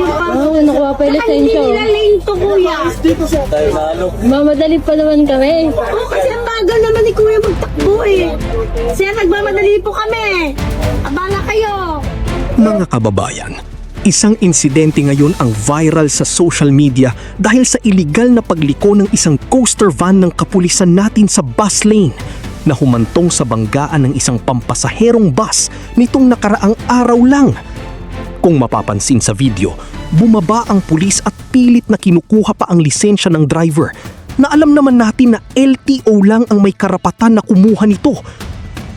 nakuha pa yung lisensya. Hindi lane to, kuya. Mamadali pa naman kami. Oo, kasi ang bagal naman ni kuya magtakbo eh. Sir, nagmamadali po kami. Abala kayo. Mga kababayan, isang insidente ngayon ang viral sa social media dahil sa iligal na pagliko ng isang coaster van ng kapulisan natin sa bus lane na humantong sa banggaan ng isang pampasaherong bus nitong nakaraang araw lang. Kung mapapansin sa video, bumaba ang pulis at pilit na kinukuha pa ang lisensya ng driver na alam naman natin na LTO lang ang may karapatan na kumuha nito.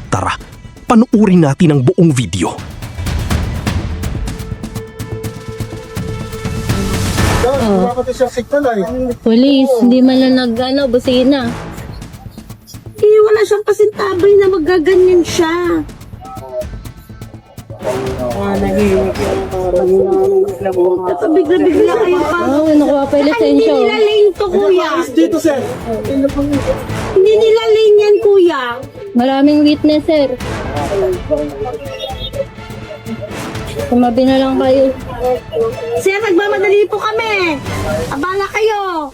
Tara, panuurin natin ang buong video. Bakit siya signal ay? Police, hindi man lang busina. Wala siyang pasintabay na magaganyan siya. Ito bigla-bigla kayo pa. Nakuha pa yung lisensya. Hindi nila lane to, kuya. Dito, sir. Hindi nila lane yan, kuya. Maraming witness, sir. Tumabi na lang kayo. Sir, nagmamadali po kami. Abala kayo.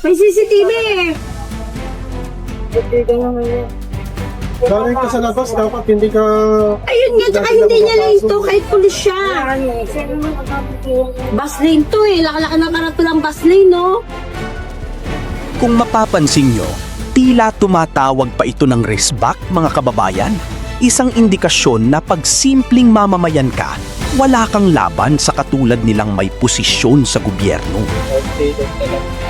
May CCTV. Galing ka sa labas, dapat hindi ka... Ayun nga, tsaka hindi niya lane to, kahit pulis siya. Bus lane to eh. Laka-laka na karato lang bus lane, no? Kung mapapansin nyo, tila tumatawag pa ito ng resback, mga kababayan. Isang indikasyon na pag simpleng mamamayan ka, wala kang laban sa katulad nilang may posisyon sa gobyerno.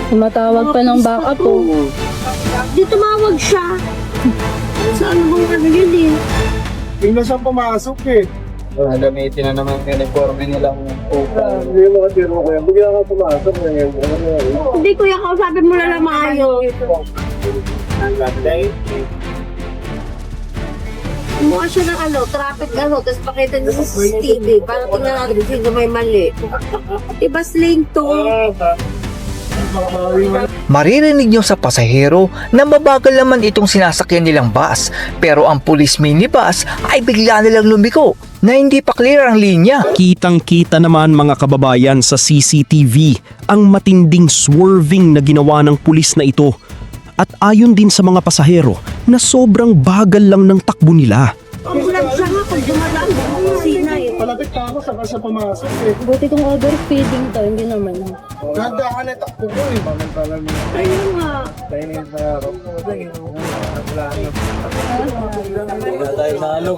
Tumatawag pa ng backup po. Di tumawag siya. Saan bang ano yun eh? Tingnan siyang pumasok eh. Gamitin na naman yung uniforme nilang upa. Hindi mo katiro ko yan. Bigla ka pumasok ngayon. Hindi kuya, kausapin mo na maayos. Mukha siya ng traffic tapos pakita niyo sa CCTV para tingnan natin sino may mali. Ibas lane to. Maririnig nyo sa pasahero na mabagal naman itong sinasakyan nilang bus, pero ang police minibus ay bigla nilang lumiko na hindi pa clear ang linya. Kitang-kita naman, mga kababayan, sa CCTV ang matinding swerving na ginawa ng pulis na ito. At ayon din sa mga pasahero na sobrang bagal lang ng takbo nila. Ang bulag siya nga pag dumadaan sa kusina eh. Palapit ka ako, saka siya pumasok eh. Buti kong overspeeding to, hindi naman. Ganda ka na takbo ko eh. Ayun nga.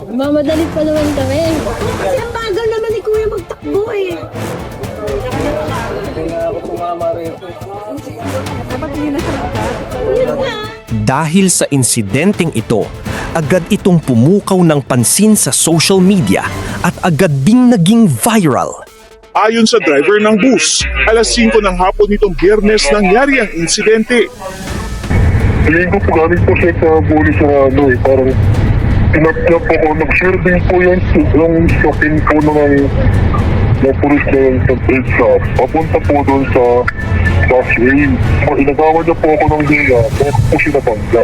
Mamadali pa naman kami. Kasi ang bagal naman ni kuya magtakbo eh. Ayun nga. Dahil sa insidenteng ito, agad itong pumukaw ng pansin sa social media at agad ding naging viral. Ayon sa driver ng bus, alas 5 ng hapon nitong Biyernes nangyari ang insidente. Tingin ko po galing po siya sa bulis sa parang pinag-up po ako, nag-serving po yung shopping po ng pulis na yung sa trade shop. Papunta po doon sa busway. So, inagawa niya po ako ng liya, kaya po siya nabangga.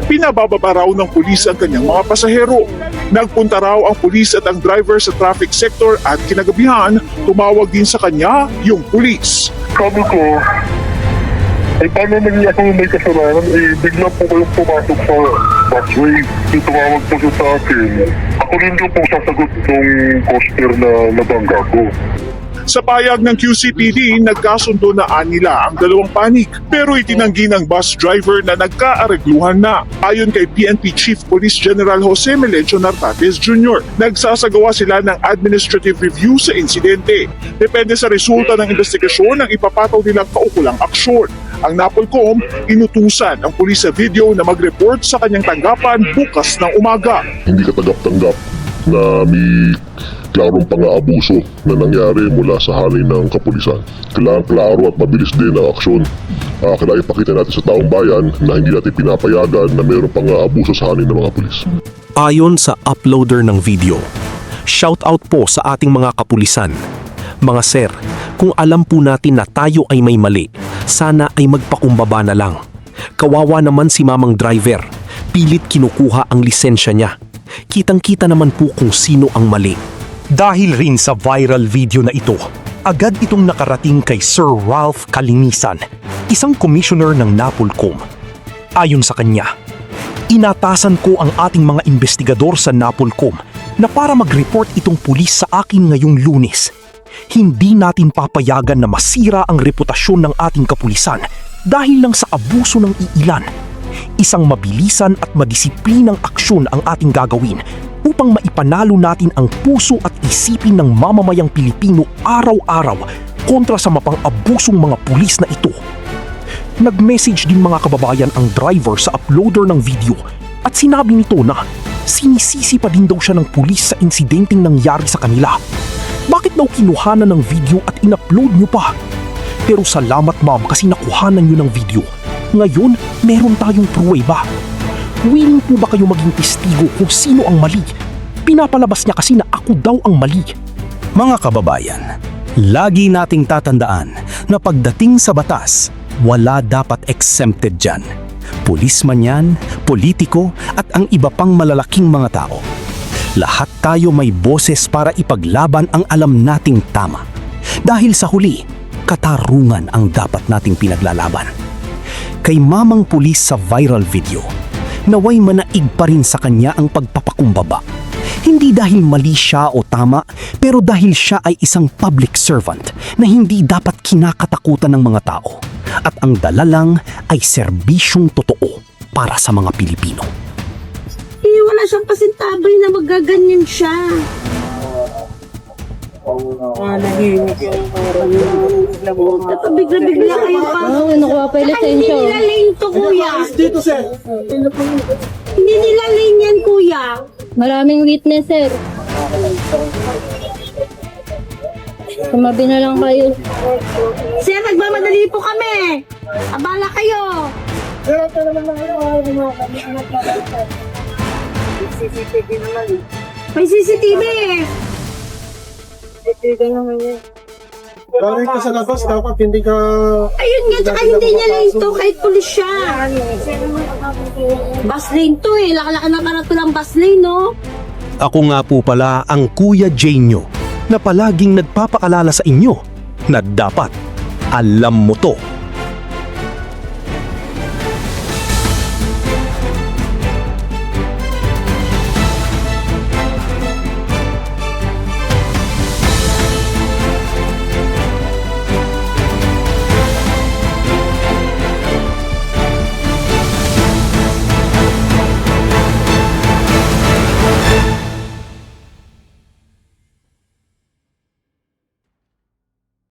Pinabababa raw ng pulis ang kanyang mga pasahero. Nagpunta raw ang pulis at ang driver sa traffic sector at kinagabihan, tumawag din sa kanya yung pulis. Sabi ko, ay paano naging ako may kasalanan, bigla po kayong pumasok sa busway. Tumawag po siya sa akin. Ako rin yung po sasagot ng coaster na nabangga ko. Sa payag ng QCPD, nagkasundo na nila ang dalawang panig pero itinanggi ng bus driver na nagkaaregluhan na. Ayon kay PNP Chief Police General Jose Melencio Nartates Jr., nagsasagawa sila ng administrative review sa insidente. Depende sa resulta ng investigasyon ang ipapataw nilang kaukulang aksyon. Ang NAPOLCOM, inutusan ang pulis sa video na mag-report sa kanyang tanggapan bukas ng umaga. Hindi ka tanggap-tanggap na may klarong pang-aabuso na nangyari mula sa halin ng kapulisan. Kailangan klaro at mabilis din ang aksyon. Kailangan ipakita natin sa taong bayan na hindi natin pinapayagan na mayroong pang-aabuso sa halin ng mga pulis. Ayon sa uploader ng video, shoutout po sa ating mga kapulisan. Mga sir, kung alam po natin na tayo ay may mali, sana ay magpakumbaba na lang. Kawawa naman si mamang driver. Pilit kinukuha ang lisensya niya. kitang-kita naman po kung sino ang mali. Dahil rin sa viral video na ito, agad itong nakarating kay Sir Ralph Kalinisan, isang commissioner ng NAPOLCOM. Ayon sa kanya, inatasan ko ang ating mga investigador sa NAPOLCOM na para mag-report itong pulis sa akin ngayong Lunes. Hindi natin papayagan na masira ang reputasyon ng ating kapulisan dahil lang sa abuso ng iilan. Isang mabilisan at madisiplinang aksyon ang ating gagawin upang maipanalo natin ang puso at isipin ng mamamayang Pilipino araw-araw kontra sa mapang-abusong mga pulis na ito. Nag-message din mga kababayan ang driver sa uploader ng video at sinabi nito na sinisisi pa din daw siya ng pulis sa insidenteng nangyari sa kanila. Bakit daw kinuhanan ng video at in-upload nyo pa? Pero salamat ma'am kasi nakuhanan nyo ng video. Ngayon, meron tayong pruweba. Willing po ba kayo maging testigo kung sino ang mali? Pinapalabas niya kasi na ako daw ang mali. Mga kababayan, lagi nating tatandaan na pagdating sa batas, wala dapat exempted dyan. Pulis man yan, politiko at ang iba pang malalaking mga tao. Lahat tayo may boses para ipaglaban ang alam nating tama. Dahil sa huli, katarungan ang dapat nating pinaglalaban. Kay mamang pulis sa viral video, naway manaig pa rin sa kanya ang pagpapakumbaba. Hindi dahil mali siya o tama, pero dahil siya ay isang public servant na hindi dapat kinakatakutan ng mga tao. At ang dala lang ay serbisyong totoo para sa mga Pilipino. Wala siyang pasintabay na magaganyan siya. Ito bigla-bigla kayo pa. Oo, nakuha pa yung Saka hindi lisensya. nila lane to, kuya. Dito, sir. Hindi nila lane yan, kuya. Maraming witness, sir. Tumabi na lang kayo. Sir, nagmamadali po kami. Abala kayo. May CCTV eh. Galing ka sa labas, dapat hindi ka... Ayun nga, tsaka hindi niya lane to kahit pulis siya. Bus lane to eh. Laka-laka na karatulang bus lane, no? Ako nga po pala ang Kuya Jay nyo na palaging nagpapaalala sa inyo na dapat alam mo to.